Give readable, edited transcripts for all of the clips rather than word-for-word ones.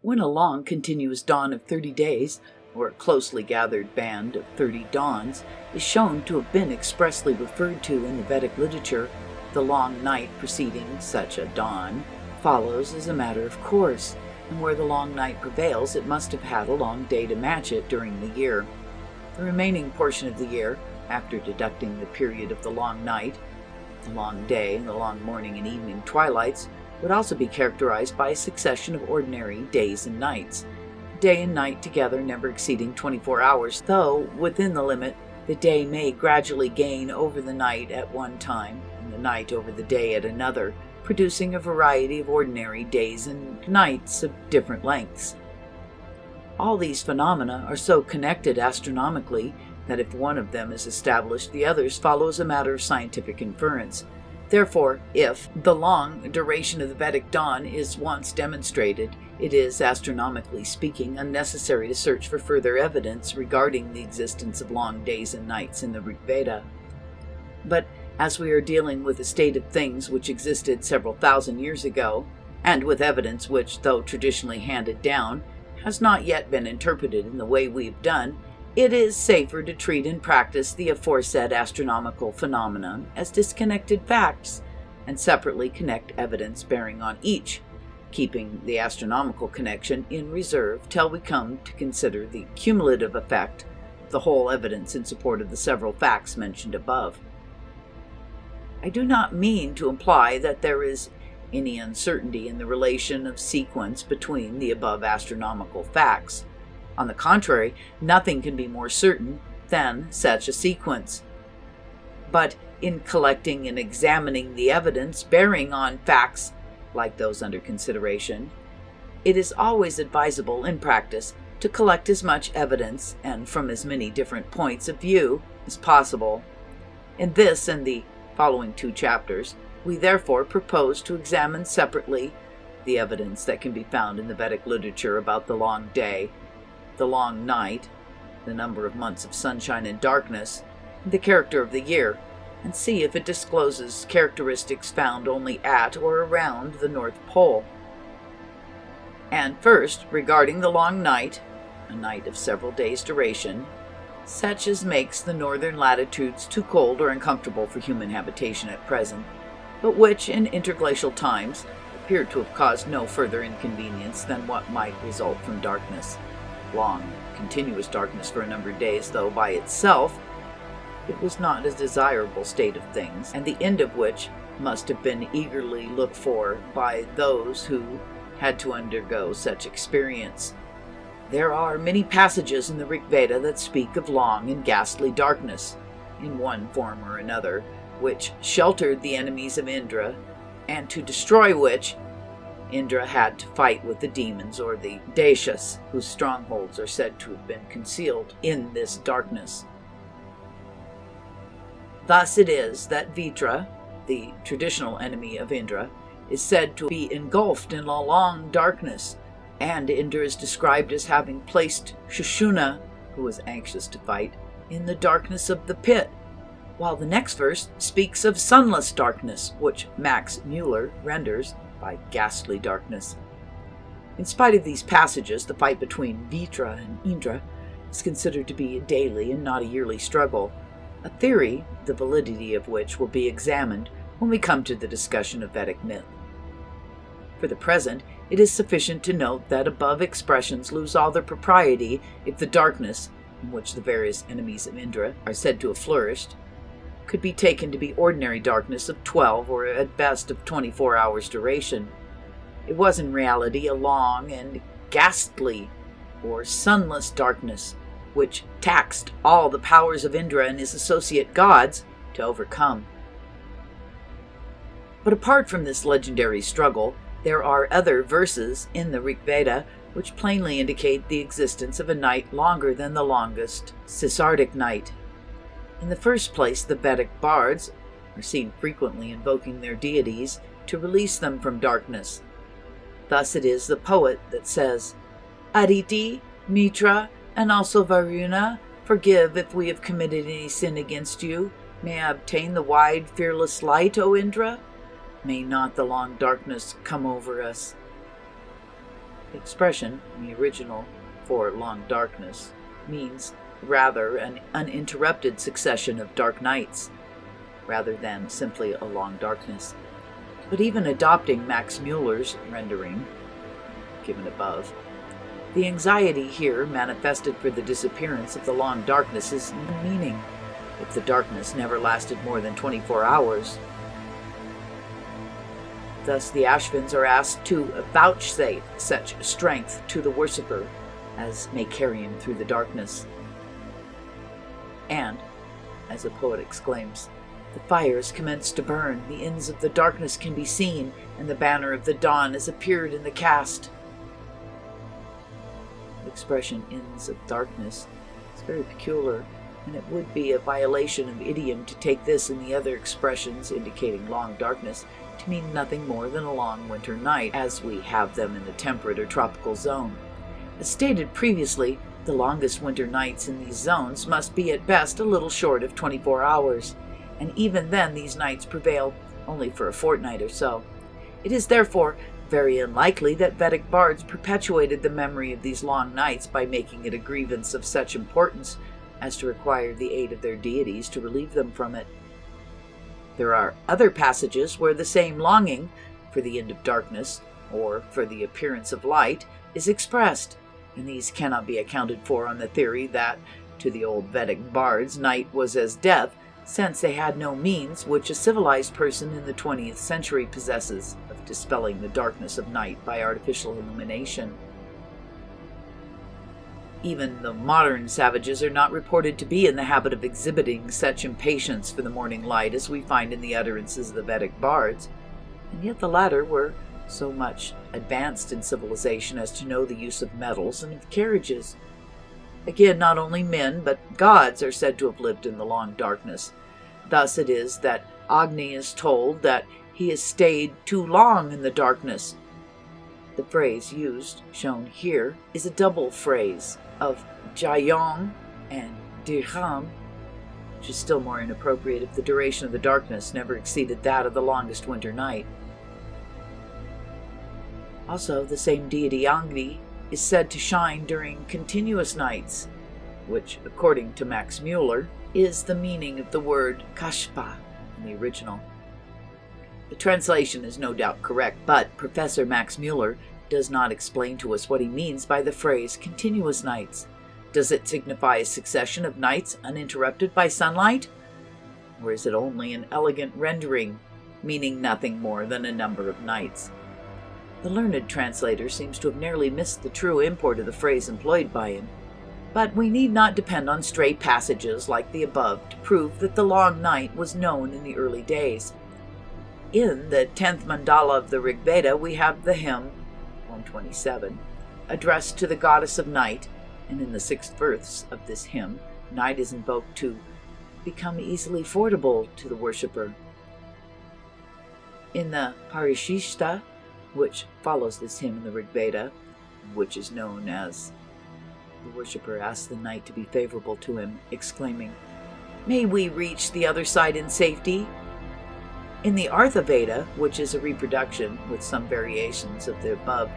When a long, continuous dawn of 30 days, or a closely gathered band of 30 dawns, is shown to have been expressly referred to in the Vedic literature, the long night preceding such a dawn follows as a matter of course, and where the long night prevails, it must have had a long day to match it during the year. The remaining portion of the year, after deducting the period of the long night, the long day, and the long morning and evening twilights, would also be characterized by a succession of ordinary days and nights, day and night together never exceeding 24 hours, though within the limit the day may gradually gain over the night at one time, and the night over the day at another, producing a variety of ordinary days and nights of different lengths. All these phenomena are so connected astronomically that if one of them is established, the others follow as a matter of scientific inference. Therefore, if the long duration of the Vedic dawn is once demonstrated, it is, astronomically speaking, unnecessary to search for further evidence regarding the existence of long days and nights in the Rig Veda. But as we are dealing with a state of things which existed several thousand years ago, and with evidence which, though traditionally handed down, has not yet been interpreted in the way we've done, it is safer to treat in practice the aforesaid astronomical phenomena as disconnected facts, and separately connect evidence bearing on each, keeping the astronomical connection in reserve till we come to consider the cumulative effect of the whole evidence in support of the several facts mentioned above. I do not mean to imply that there is any uncertainty in the relation of sequence between the above astronomical facts. On the contrary, nothing can be more certain than such a sequence. But in collecting and examining the evidence bearing on facts like those under consideration, it is always advisable in practice to collect as much evidence and from as many different points of view as possible. In this and the following 2 chapters, we therefore propose to examine separately the evidence that can be found in the Vedic literature about the long day, the long night, the number of months of sunshine and darkness, and the character of the year, and see if it discloses characteristics found only at or around the North Pole. And first, regarding the long night, a night of several days' duration, such as makes the northern latitudes too cold or uncomfortable for human habitation at present, but which in interglacial times appeared to have caused no further inconvenience than what might result from darkness. Long, continuous darkness for a number of days, though by itself it was not a desirable state of things, and the end of which must have been eagerly looked for by those who had to undergo such experience. There are many passages in the Rig Veda that speak of long and ghastly darkness, in one form or another, which sheltered the enemies of Indra, and to destroy which Indra had to fight with the demons or the Daishas, whose strongholds are said to have been concealed in this darkness. Thus it is that Vritra, the traditional enemy of Indra, is said to be engulfed in a long darkness, and Indra is described as having placed Shushuna, who was anxious to fight, in the darkness of the pit, while the next verse speaks of sunless darkness, which Max Mueller renders by ghastly darkness. In spite of these passages, the fight between Vritra and Indra is considered to be a daily and not a yearly struggle, a theory the validity of which will be examined when we come to the discussion of Vedic myth. For the present, it is sufficient to note that above expressions lose all their propriety if the darkness, in which the various enemies of Indra are said to have flourished, could be taken to be ordinary darkness of 12 or at best of 24 hours duration. It was in reality a long and ghastly or sunless darkness, which taxed all the powers of Indra and his associate gods to overcome. But apart from this legendary struggle, there are other verses in the Rig Veda which plainly indicate the existence of a night longer than the longest Sisardic night. In the first place, the Vedic bards are seen frequently invoking their deities to release them from darkness. Thus it is the poet that says, Aditi, Mitra, and also Varuna, forgive if we have committed any sin against you. May I obtain the wide, fearless light, O Indra? May not the long darkness come over us. The expression, in the original, for long darkness, means rather an uninterrupted succession of dark nights, rather than simply a long darkness. But even adopting Max Muller's rendering, given above, the anxiety here manifested for the disappearance of the long darkness is no meaning, if the darkness never lasted more than 24 hours. Thus the Ashvins are asked to vouchsafe such strength to the worshipper as may carry him through the darkness. And, as the poet exclaims, the fires commence to burn, the ends of the darkness can be seen, and the banner of the dawn has appeared in the cast. The expression ends of darkness is very peculiar, and it would be a violation of idiom to take this and the other expressions indicating long darkness to mean nothing more than a long winter night, as we have them in the temperate or tropical zone. As stated previously, the longest winter nights in these zones must be at best a little short of 24 hours, and even then these nights prevail only for a fortnight or so. It is therefore very unlikely that Vedic bards perpetuated the memory of these long nights by making it a grievance of such importance as to require the aid of their deities to relieve them from it. There are other passages where the same longing for the end of darkness, or for the appearance of light, is expressed, and these cannot be accounted for on the theory that, to the old Vedic bards, night was as death, since they had no means which a civilized person in the 20th century possesses of dispelling the darkness of night by artificial illumination. Even the modern savages are not reported to be in the habit of exhibiting such impatience for the morning light as we find in the utterances of the Vedic bards, and yet the latter were so much advanced in civilization as to know the use of metals and of carriages. Again, not only men, but gods are said to have lived in the long darkness. Thus it is that Agni is told that he has stayed too long in the darkness. The phrase used, shown here, is a double phrase of Jayong and Dirham, which is still more inappropriate if the duration of the darkness never exceeded that of the longest winter night. Also, the same deity Agni is said to shine during continuous nights, which, according to Max Muller, is the meaning of the word kashpa in the original. The translation is no doubt correct, but Professor Max Muller does not explain to us what he means by the phrase continuous nights. Does it signify a succession of nights uninterrupted by sunlight? Or is it only an elegant rendering, meaning nothing more than a number of nights? The learned translator seems to have nearly missed the true import of the phrase employed by him. But we need not depend on stray passages like the above to prove that the long night was known in the early days. In the 10th mandala of the Rig Veda, we have the hymn 127, addressed to the goddess of night, and in the 6th verse of this hymn, night is invoked to become easily affordable to the worshipper. In the Parishishta, which follows this hymn in the Rig Veda, which is known as the worshipper asks the night to be favorable to him, exclaiming, "May we reach the other side in safety?" In the Atharva Veda, which is a reproduction with some variations of the above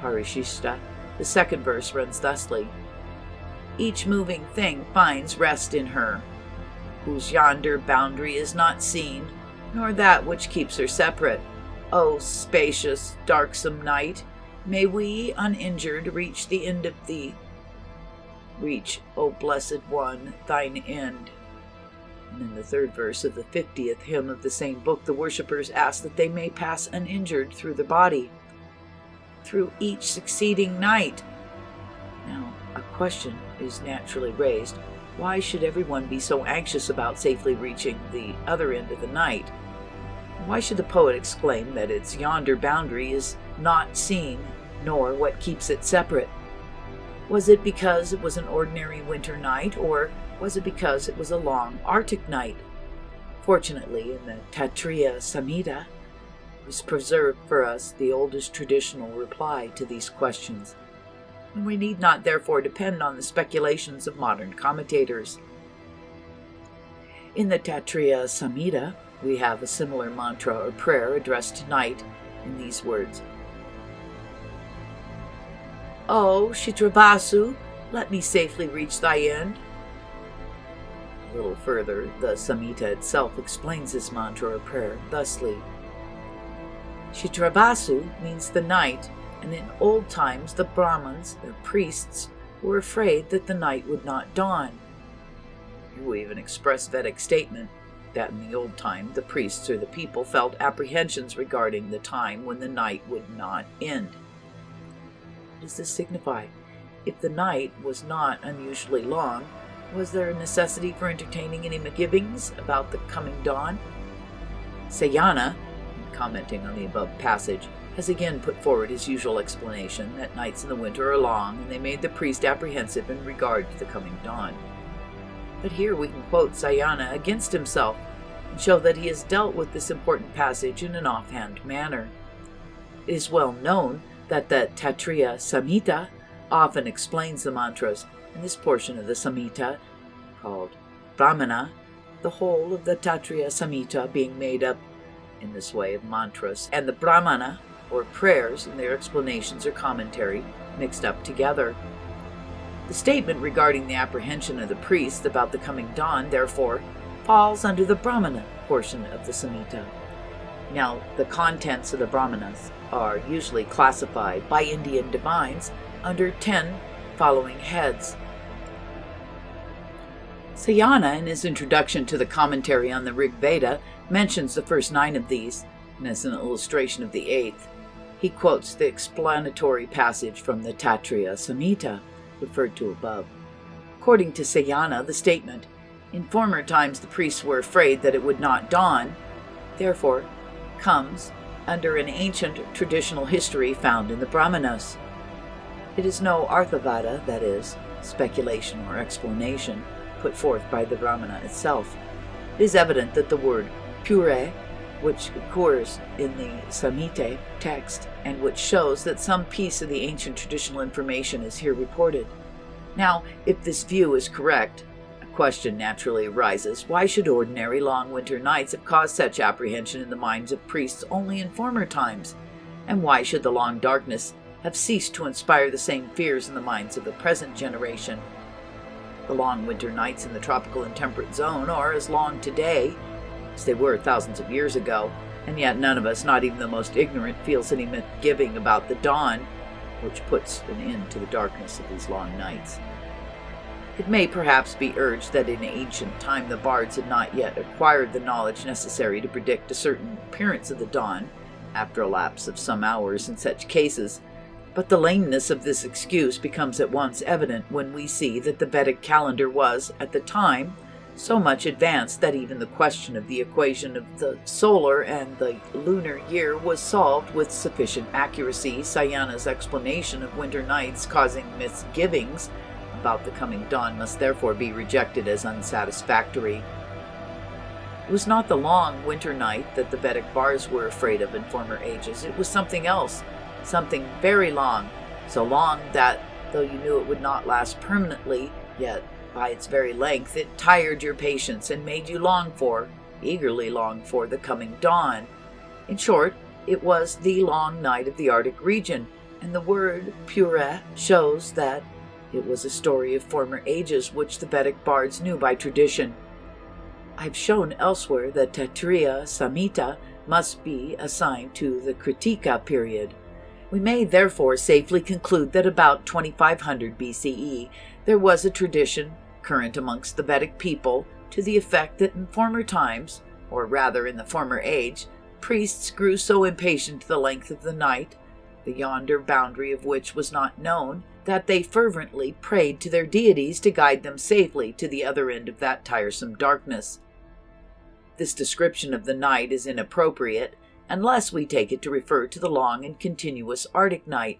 Parishishta, the 2nd verse runs thusly: "Each moving thing finds rest in her, whose yonder boundary is not seen, nor that which keeps her separate. O spacious, darksome night, may we, uninjured, reach the end of thee. Reach, O blessed one, thine end." And in the 3rd verse of the 50th hymn of the same book, the worshippers ask that they may pass uninjured through the body, through each succeeding night. Now, a question is naturally raised. Why should everyone be so anxious about safely reaching the other end of the night? Why should the poet exclaim that its yonder boundary is not seen, nor what keeps it separate? Was it because it was an ordinary winter night, or was it because it was a long Arctic night? Fortunately, in the Taittirîya Samhitâ was preserved for us the oldest traditional reply to these questions, and we need not therefore depend on the speculations of modern commentators. In the Taittirîya Samhitâ, we have a similar mantra or prayer addressed to night in these words: "O Kshitrabasu, let me safely reach thy end." A little further, the Samhita itself explains this mantra or prayer thusly. Kshitrabasu means the night, and in old times the Brahmins, or priests, were afraid that the night would not dawn. Here we have an express Vedic statement that in the old time the priests or the people felt apprehensions regarding the time when the night would not end. What does this signify? If the night was not unusually long, was there a necessity for entertaining any misgivings about the coming dawn? Sâyana, commenting on the above passage, has again put forward his usual explanation that nights in the winter are long and they made the priest apprehensive in regard to the coming dawn. But here we can quote Sâyana against himself and show that he has dealt with this important passage in an offhand manner. It is well known that the Taittirîya Samhitâ often explains the mantras, and this portion of the Samhita, called Brahmana, the whole of the Taittirîya Samhitâ being made up in this way of mantras, and the Brahmana, or prayers, and their explanations or commentary mixed up together. The statement regarding the apprehension of the priest about the coming dawn, therefore, falls under the Brahmana portion of the Samhita. Now, the contents of the Brahmanas are usually classified by Indian divines under 10 following heads. Sâyana, in his introduction to the commentary on the Rig Veda, mentions the first 9 of these, and as an illustration of the 8th, he quotes the explanatory passage from the Taittirîya Samhitâ, referred to above. According to Sâyana, the statement, "In former times the priests were afraid that it would not dawn," therefore comes under an ancient traditional history found in the Brahmanas. It is no Atharva Veda, that is, speculation or explanation, put forth by the Brahmana itself. It is evident that the word pure, which occurs in the Samhita text, and which shows that some piece of the ancient traditional information is here reported. Now, if this view is correct, a question naturally arises: why should ordinary long winter nights have caused such apprehension in the minds of priests only in former times? And why should the long darkness have ceased to inspire the same fears in the minds of the present generation? The long winter nights in the tropical and temperate zone are as long today as they were thousands of years ago, and yet none of us, not even the most ignorant, feels any misgiving about the dawn, which puts an end to the darkness of these long nights. It may perhaps be urged that in ancient time the bards had not yet acquired the knowledge necessary to predict a certain appearance of the dawn after a lapse of some hours in such cases, but the lameness of this excuse becomes at once evident when we see that the Vedic calendar was, at the time, so much advanced that even the question of the equation of the solar and the lunar year was solved with sufficient accuracy. Sâyana's explanation of winter nights causing misgivings about the coming dawn must therefore be rejected as unsatisfactory. It was not the long winter night that the Vedic bards were afraid of in former ages. It was something else, something very long, so long that, though you knew it would not last permanently, yet by its very length it tired your patience and made you eagerly long for, the coming dawn. In short, it was the long night of the Arctic region, and the word pure shows that it was a story of former ages which the Vedic bards knew by tradition. I have shown elsewhere that Taittirîya Samhitâ must be assigned to the Kritika period. We may therefore safely conclude that about 2500 BCE there was a tradition current amongst the Vedic people to the effect that in former times, or rather in the former age, priests grew so impatient of the length of the night, the yonder boundary of which was not known, that they fervently prayed to their deities to guide them safely to the other end of that tiresome darkness. This description of the night is inappropriate, unless we take it to refer to the long and continuous Arctic night,